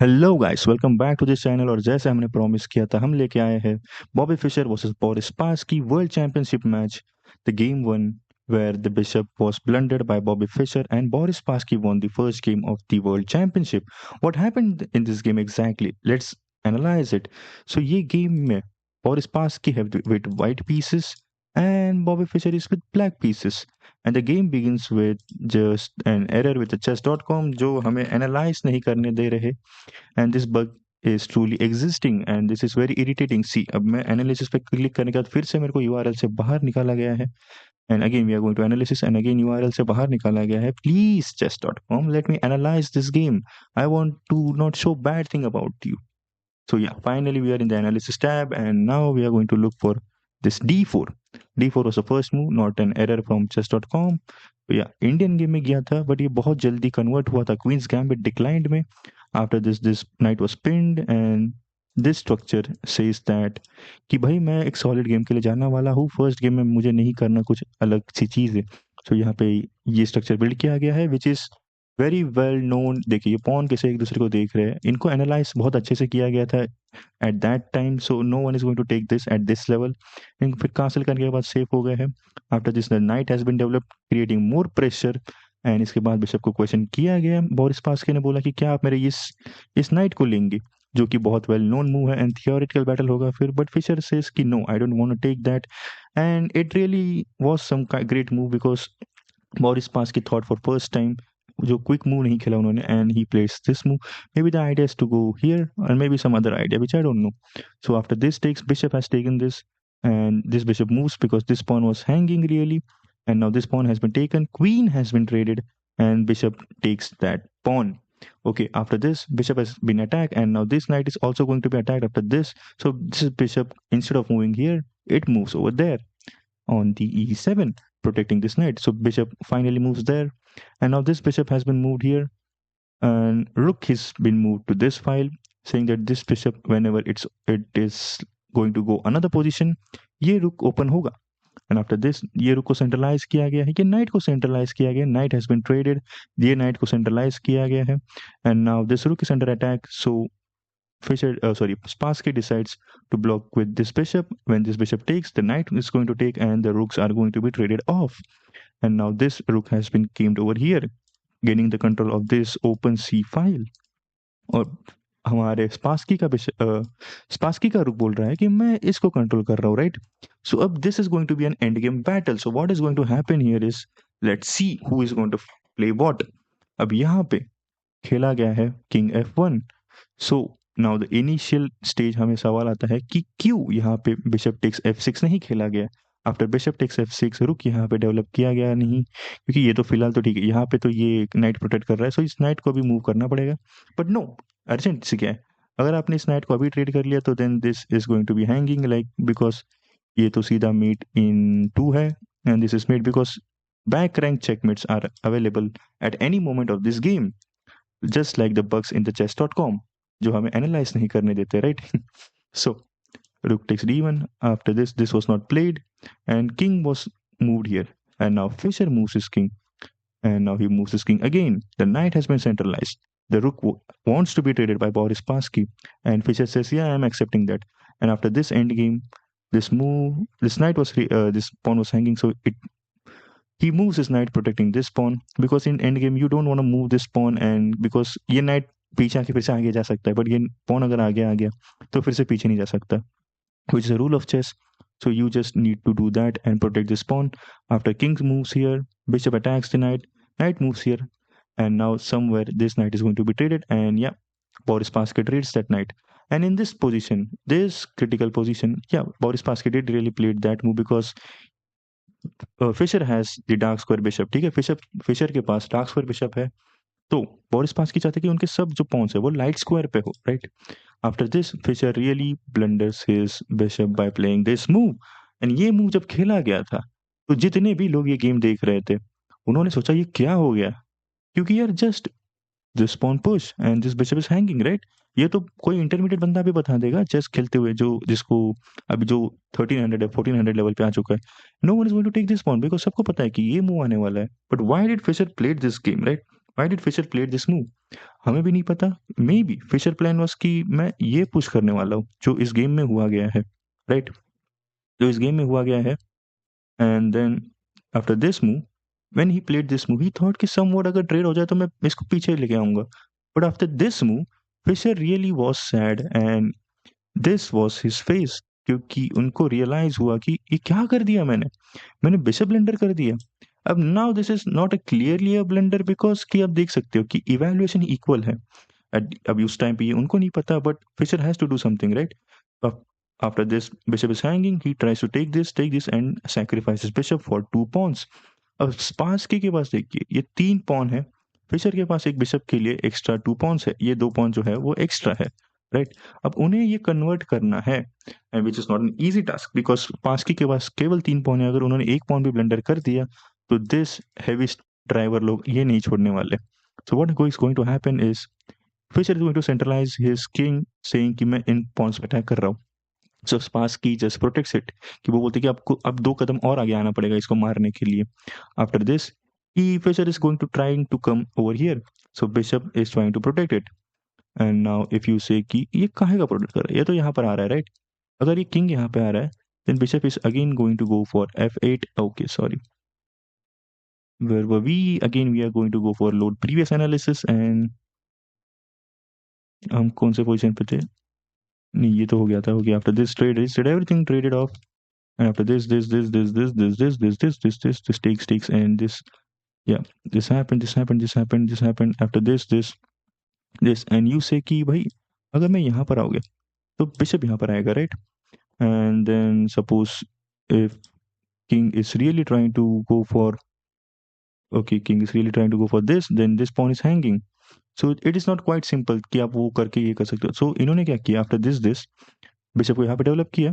Hello guys, welcome back to this channel. और जैसे हमने प्रॉमिस किया था, हम लेके आए हैं Bobby Fischer versus Boris Spassky world championship match, the game one, where the bishop was blundered by Bobby Fischer and Boris Spassky won the first game of the world championship. What happened in this game exactly? Let's analyze it. So ये game में Boris Spassky have with white pieces and Bobby Fischer is with black pieces. And the game begins with just an error with the chess.com जो हमें analyze नहीं करने दे रहे, and this bug is truly existing and this is very irritating. See, अब मैं analysis पे click करने के बाद फिर से मेरे को यूआरएल से बाहर निकाला गया है, and again we are going to analysis and again URL से बाहर निकाला गया है. Please chess.com, let me analyze this game. I want to not show bad thing about you. So yeah, finally we are in the analysis tab and now we are going to look for this d4. d4 was the first move, not an error from chess.com. तो या Indian game में गया था, but ये बहुत जल्दी convert हुआ था क्वींस गैम्बिट डिक्लाइंड में. After this night was pinned and this structure says that कि भाई मैं एक सॉलिड गेम के लिए जाना वाला हूँ, फर्स्ट गेम में मुझे नहीं करना कुछ अलग सी चीज़ है. सो यहाँ पे ये स्ट्रक्चर बिल्ड किया गया है which is very well known. देखिए ये पॉन कैसे एक दूसरे को देख रहे हैं, इनको एनालाइज बहुत अच्छे से किया गया था at that time. So no one is going to take this at this level. इनको फिर कांसल करने के बाद सेफ हो गए हैं. After this the night has been developed creating more pressure. And इसके बाद बिशप को क्वेश्चन किया गया. बोरिस पास्के ने बोला कि क्या आप मेरे इस नाइट को लेंगे, जो कि बहुत वेल नोन मूव है एंड थियोरेटिकल बैटल होगा फिर. बट फिशर सेज कि no, I don't want to take that. And it really was some great move because Boris Spassky thought for first time जो क्विक मूव नहीं खेला उन्होंने, and he place this move. Maybe the idea is to go here और maybe some other idea which I don't know. So after this takes, bishop has taken this and this bishop moves because this pawn was hanging really, and now this pawn has been taken, queen has been traded, and bishop takes that pawn. Okay, after this bishop has been attacked and now this knight is also going to be attacked after this. So this bishop, instead of moving here, it moves over there on the e7, protecting this knight. So bishop finally moves there, and now this bishop has been moved here, and rook has been moved to this file, saying that this bishop, whenever it is going to go another position, ये रुक open होगा. And after this ये रुक को centralise किया गया है, ये नाइट को सेंट्रलाइज किया गया. नाइट हैज बीन ट्रेडेड, ये नाइट को सेंट्रलाइज किया गया है. एंड नाउ दिस रुक is under attack. So Spassky decides to block with this bishop. When this bishop takes, the knight is going to take and the rooks are going to be traded off. And now this rook has been camed over here, gaining the control of this open c file. और हमारे Spassky का रुक बोल रहा है कि मैं इसको कंट्रोल कर रहा हूँ, राइट. सो अब this is going to be an end game battle. So what is going to happen here is, let's see who is going to play what. अब यहाँ पे खेला गया है king f1. So now the initial stage हमें सवाल आता है कि क्यों यहाँ पे बिशप टेक्स f6 नहीं खेला गया. आफ्टर बिशप टेक्स f6 रुक यहाँ पे डेवलप किया गया नहीं, क्योंकि ये तो फिलहाल तो ठीक है, यहाँ पे तो ये नाइट प्रोटेक्ट कर रहा है, सो इस नाइट को भी मूव करना पड़ेगा. बट नो, अर्जेंट से क्या है, अगर आपने इस नाइट को अभी ट्रेड कर लिया तो then this is going to be hanging like, because ये तो सीधा मीट इन 2 है and this is mate because back rank checkmates are available at any moment of this game, just like the bugs in the chess.com जो हमें analyse नहीं करने देते, right. So rook takes d1. After this was not played and king was moved here, and now Fischer moves his king, and now he moves his king again. The knight has been centralized. The rook wants to be traded by Boris Spassky, and Fischer says, yeah, I'm accepting that. And after this end game, this knight was this pawn was hanging, so he moves his knight protecting this pawn, because in end game you don't want to move this pawn, and because ये knight पीछे आके फिर से आगे जा सकता है, but ये pawn अगर आगे आ गया तो फिर से पीछे नहीं जा सकता, which is a rule of chess. So you just need to do that and protect this pawn. After king moves here, bishop attacks the knight, knight moves here, and now somewhere this knight is going to be traded, and yeah, Boris Spassky trades that knight. And in this position, this critical position, yeah, Boris Spassky did really played that move because Fischer has the dark square bishop. ठीक है, Fisher के पास dark square bishop है, तो Boris पास्की चाहते कि उनके सब जो पॉन्स है वो लाइट स्क्वायर पे हो, right. After this Fischer really blunders his bishop by playing this move. And ये मूव जब खेला गया था तो जितने भी लोग ये गेम देख रहे थे उन्होंने सोचा ये क्या हो गया, क्योंकि यार just this pawn push and this bishop is hanging, right. ये तो कोई इंटरमीडिएट बंदा भी बता देगा चेस खेलते हुए, जो जिसको अभी जो 1300 या 1400 लेवल पे आ चुका है. No one is going to take this pawn because सबको पता है कि ये मूव आने वाला है. But why did Fischer played this game, right, why did Fischer played this move. हमें भी नहीं पता, maybe Fischer plan was कि मैं ये पुश करने वाला हूँ जो इस गेम में हुआ गया है, राइट, जो इस गेम में हुआ गया है। And then after this move, when he played this move, he thought कि समवॉट अगर ट्रेड हो जाए तो मैं इसको पीछे लेके आऊंगा। But after this move, Fischer really was sad and this was his face, क्योंकि उनको रियलाइज हुआ कि ये क्या कर दिया मैंने, मैंने बिशप ब्लेंडर कर दिया। अब now this is not a clearly a blender, because कि आप देख सकते हो कि इवैल्यूएशन इक्वल है। अभी उस टाइम पे ये उनको नहीं पता, but Fischer has to do something, right. After this, bishop is hanging. He tries to take this, and sacrifices bishop for 2 pawns. अब स्पांसकी के पास देखिए ये 3 पॉन है, फिशर के पास एक बिशप के लिए एक्स्ट्रा 2 पॉन्स है, ये 2 पॉन जो है वो एक्स्ट्रा है, राइट। अब उन्हें ये कन्वर्ट करना है, and which is not an easy task, because Spassky के पास केवल 3 पॉन है। अगर उन्होंने एक पॉन भी ब्लेंडर कर दिया तो दिस हैवी ड्राइवर लोग ये नहीं छोड़ने वाले। So what is going to happen is Fischer is going to centralise his king, saying कि मैं इन पॉन्स पे अटैक कर रहा हूँ। So Spassky just protects it, कि वो बोलते कि आपको अब 2 कदम और आगे आना पड़ेगा इसको मारने के लिए। After this, he fisher is going to trying to come over here, so bishop is trying to protect it. And now if you say कि ये काहे का प्रोटेक्ट कर रहा है, ये तो यहाँ पर आ रहा है, राइट। अगर ये किंग यहाँ पे आ रहा है, then bishop is again going to go for f8. Okay, sorry, where were we? Again we are going to go for load previous analysis, and हम कौन से पोजीशन पे थे? नहीं, ये तो हो गया था। Okay, after this trade everything traded of, and after this takes, and this, yeah, this happened, after this, and you say कि भाई अगर मैं यहाँ पर आऊँगा तो बिशप यहाँ पर आएगा, right. And then suppose if king is really trying to go for, okay, king is really trying to go for this, then this pawn is hanging, so it is not quite simple कि आप वो करके ये कर सकते हो। so इन्होंने क्या किया, आफ्टर दिस बिशप को यहाँ पे डेवलप किया,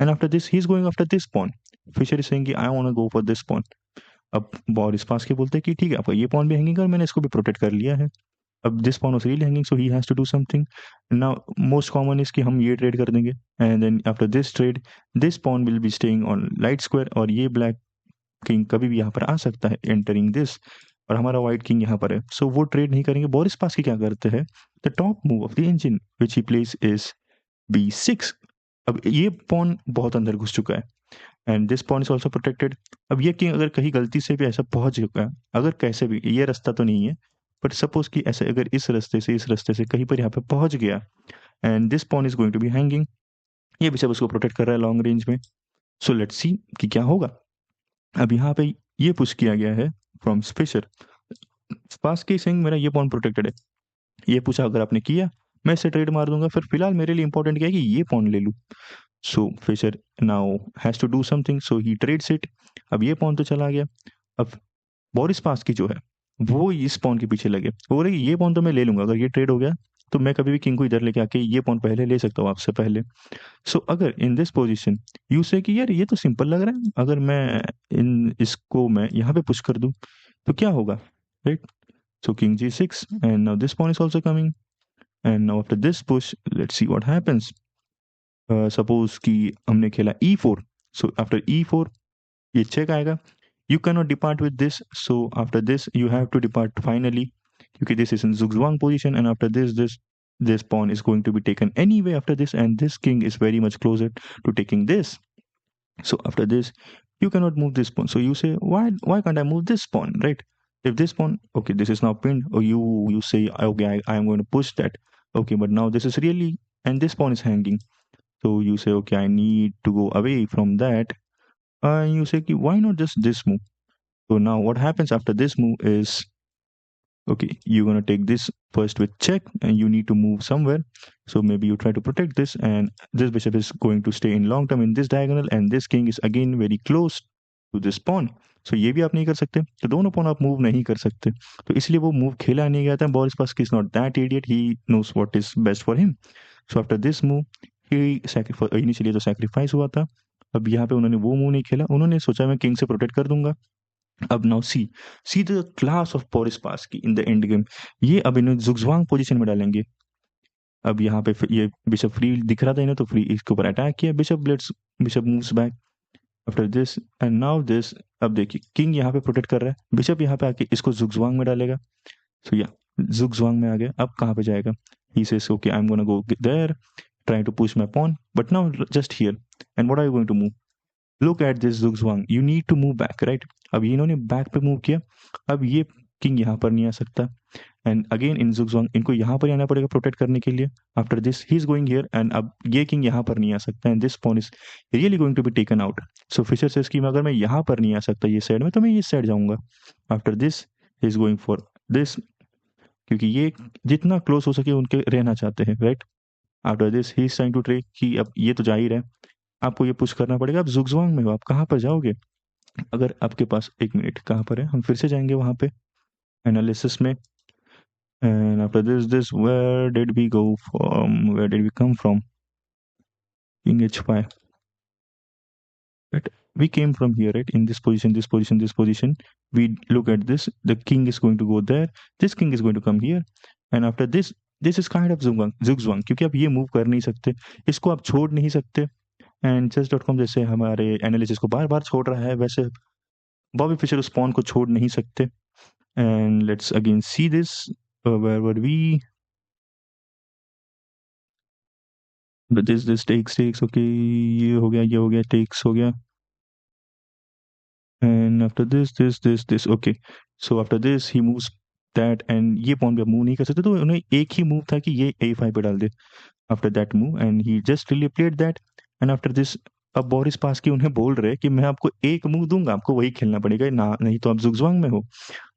and after this he is going after this pawn. Fischer is saying कि I want to go for this pawn. अब बोरिस पास के बोलते हैं कि ठीक है, आपका ये पॉन भी हैंगिंग और मैंने इसको भी प्रोटेक्ट कर लिया है। अब this pawn was really hanging, so he has to do something. Now most common is कि हम ये ट्रेड कर देंगे, and then after this trade this pawn will be staying on light square, और ये ब्लैक किंग कभी भी यहाँ पर आ सकता है एंटरिंग दिस, और हमारा व्हाइट किंग यहाँ पर है, सो वो ट्रेड नहीं करेंगे। बोरिस पास की क्या करते हैं, the top move of the engine which he place is b6। अब ये पॉन बहुत अंदर घुस चुका है, and this pawn is also protected. अब ये किंग अगर कहीं गलती से भी ऐसा पहुंच चुका है, अगर कैसे भी, ये रास्ता तो नहीं है, बट सपोज कि ऐसे अगर इस रास्ते से कहीं पर यहाँ पे पहुंच गया, and this pawn is going to be hanging, ये बिशप उसको प्रोटेक्ट कर रहा है लॉन्ग रेंज में। सो लेट्स सी कि क्या होगा। अब यहाँ पे ये पुश किया गया है फ्रॉम फिशर, पास की सिंह मेरा ये पॉन प्रोटेक्टेड है, ये पूछा अगर आपने किया मैं इसे ट्रेड मार दूंगा, फिर फिलहाल मेरे लिए इंपॉर्टेंट क्या है कि ये पॉन ले लूँ। So Fischer now has to do something, so he trades it. अब ये पॉन तो चला गया। अब बोरिस पास की जो है वो इस पॉन के पीछे लगे, वो बोले कि ये पॉन तो मैं ले लूंगा, अगर ये ट्रेड हो गया तो मैं कभी भी किंग को इधर लेके आके ये पॉन पहले ले सकता हूँ आपसे पहले। सो अगर इन दिस पोजीशन यू से कि यार ये तो सिंपल लग रहा है, अगर मैं इसको मैं यहाँ पे पुश कर दूं तो क्या होगा, right. So king g6, and now this pawn is also coming, and now after this push let's see what happens. Suppose कि हमने खेला e4, सो आफ्टर e4 ये चेक आएगा, you cannot depart with this, so after this you have to depart finally, क्योंकि this is in zugzwang position, and after this pawn is going to be taken anyway after this, and this king is very much closer to taking this. So after this you cannot move this pawn, so you say why can't I move this pawn, right? If this pawn, okay, this is now pinned, or you say okay, I am going to push that, okay, but now this is really, and this pawn is hanging, so you say okay, I need to go away from that, and you say why not just this move. So now what happens after this move is, okay, you're going to take this first with check, and you need to move somewhere. So maybe you try to protect this, and this bishop is going to stay in long term in this diagonal, and this king is again very close to this pawn. So ये भी आप नहीं कर सकते, तो दोनों pawn आप move नहीं कर सकते, तो इसलिए वो मूव खेला नहीं गया था। Boris Spassky is not that idiot, he knows what is best for him. So after this move he sacrifice, initially तो sacrifice हुआ था, अब यहाँ पे उन्होंने वो मूव नहीं खेला, उन्होंने सोचा मैं किंग से प्रोटेक्ट कर दूंगा। अब now see the class of Boris Spassky in the end game, ये अब इन्हें जुगजवांग पोजीशन में डालेंगे। अब यहाँ पे ये बिशप फ्री दिख रहा था इन्हें, तो फ्री इसके ऊपर अटैक किया, bishop moves back after this, and now this. अब देखिए किंग यहाँ पे प्रोटेक्ट कर रहा है, बिशप यहाँ पे आके इसको जुगजवांग में डालेगा। सो या जुगजुआंग में आ गया, अब कहाँ पे जाएगा? He says okay I am gonna go there, try to push my pawn, but now just here, and what are you going to move? Look at this zugzwang, you need to move back, right? अब इन्होंने back पे move किया, अब ये king यहाँ पर नहीं आ सकता, एंड अगेन इन जुगजुआंग इनको यहाँ पर आना पड़ेगा प्रोटेक्ट करने के लिए। After this he is going here, and अब ये किंग यहाँ पर नहीं आ सकता, and this pawn is really going to be taken out. So Fischer से स्कीम, अगर मैं यहाँ पर नहीं आ सकता ये साइड में, तो मैं ये साइड जाऊंगा। After this he is going for this, क्योंकि ये जितना क्लोज हो सके उनके रहना चाहते हैं, right? After this he is trying to trade, कि अब ये तो जा ही रहा है, आपको ये पुश करना पड़ेगा। आप जुगजुआंग में हो, आप कहाँ पर जाओगे? अगर आपके पास, एक मिनट, कहाँ पर है? हम फिर से जाएंगे वहाँ पे एनालिसिस में, and after this where did we go from, where did we come from? King h5, right? We came from here, right? In this position, this position, this position. We look at this, the king is going to go there, this king is going to come here, and after this is kind of zugzwang, क्योंकि आप ये move कर नहीं सकते, इसको आप छोड़ नहीं सकते। एंड chess.com जैसे हमारे एनालिसिस को बार बार छोड़ रहा है, वैसे बॉबी फिशर उस पॉन को छोड़ नहीं सकते। And let's again see this, where were we, this takes okay, ये हो गया, ये हो गया, टेक्स हो गया, and after this okay, so after this he moves that, and ये पॉन पे मूव नहीं कर सकते, तो उन्हें एक ही मूव था कि ये a5 पे डाल दे। After that move, and he just really played that, and after this अब बोरिस पास की उन्हें बोल रहे कि मैं आपको एक मूव दूंगा, आपको वही खेलना पड़ेगा ना, नहीं तो आप जुगजुआंग में हो।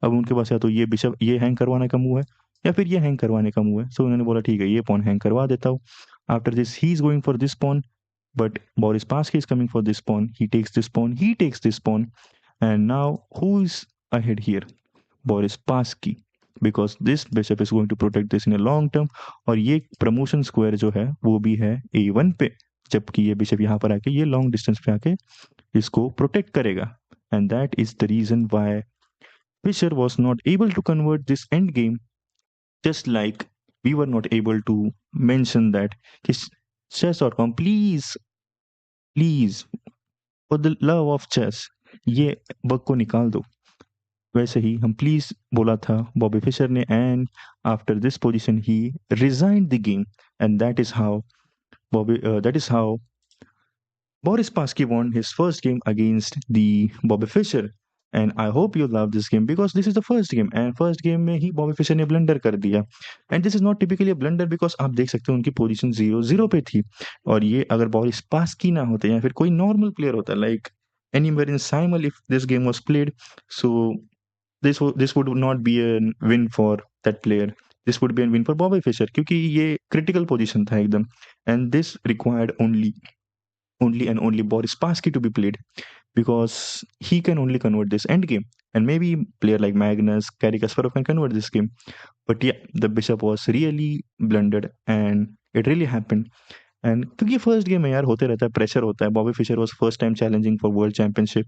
अब उनके पास या तो ये बिशप, ये हैंग करवाने का मूव है, या फिर ये हैंग करवाने का मूव है। सो उन्होंने बोला ठीक है, ये पॉन हैंग करवा देता हूँ। After this he is going for this pawn, but Boris Spassky is coming for this pawn. He takes this pawn. He takes this pawn. And now who is ahead here? Boris Spassky. Because this bishop is going to protect this in a long term. और ये promotion square जो है वो भी है A1 पे, जबकि ये bishop यहाँ पर आके ये long distance पे आके इसको protect करेगा. And that is the reason why Fischer was not able to convert this end game, just like we were not able to mention that chess.com, please please for the love of chess ये bug को निकाल दो। वैसे ही हम please बोला था Bobby Fischer ने, and after this position he resign the game, and that is how Boris Spassky won his first game against the Bobby Fischer. And I hope you love this game because this is the first game, and first game में ही Bobby Fischer ने blunder कर दिया। And this is not typically blunder, because आप देख सकते हो उनकी position 0-0 पे थी, और ये अगर बॉरिस पास्की ना होते या फिर कोई नॉर्मल प्लेयर होता, like anywhere in Simon, if this game was played, so this would not be a win for that player. This would be a win for Bobby Fischer, क्योंकि ये critical position था एकदम, and this required only and only Boris Spassky to be played, because he can only convert this end game, and maybe player like Magnus, Garry Kasparov can convert this game. But yeah, the bishop was really blundered, and it really happened. And क्योंकि first game में यार होते रहता है, pressure होता है। Bobby Fischer was first time challenging for world championship,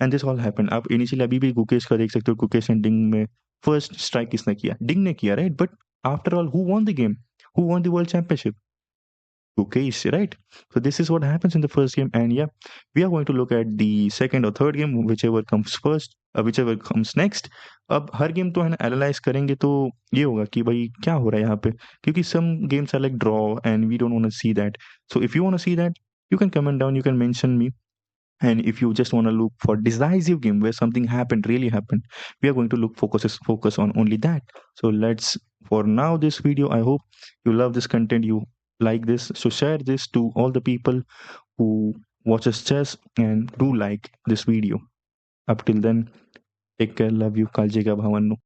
and this all happened. आप initially अभी भी गुकेश का देख सकते हो, गुकेश एंड डिंग में फर्स्ट स्ट्राइक किसने किया? डिंग ने किया, right? But after all who won the game? Who won the world championship? Gukesh, right? So this is what happens in the first game, and yeah, we are going to look at the second or third game, whichever comes first, whichever comes next. अब हर game तो है ना analyse करेंगे, तो ये होगा कि भाई क्या हो रहा है यहाँ पे, क्योंकि some games are like draw and we don't want to see that. So if you want to see that, you can comment down, you can mention me. And if you just want to look for decisive game where something happened, really happened, we are going to focus on only that. So let's, for now, this video, I hope you love this content, you like this, so share this to all the people who watches chess, and do like this video. Up till then, take care, love you, kaljega bhavannu.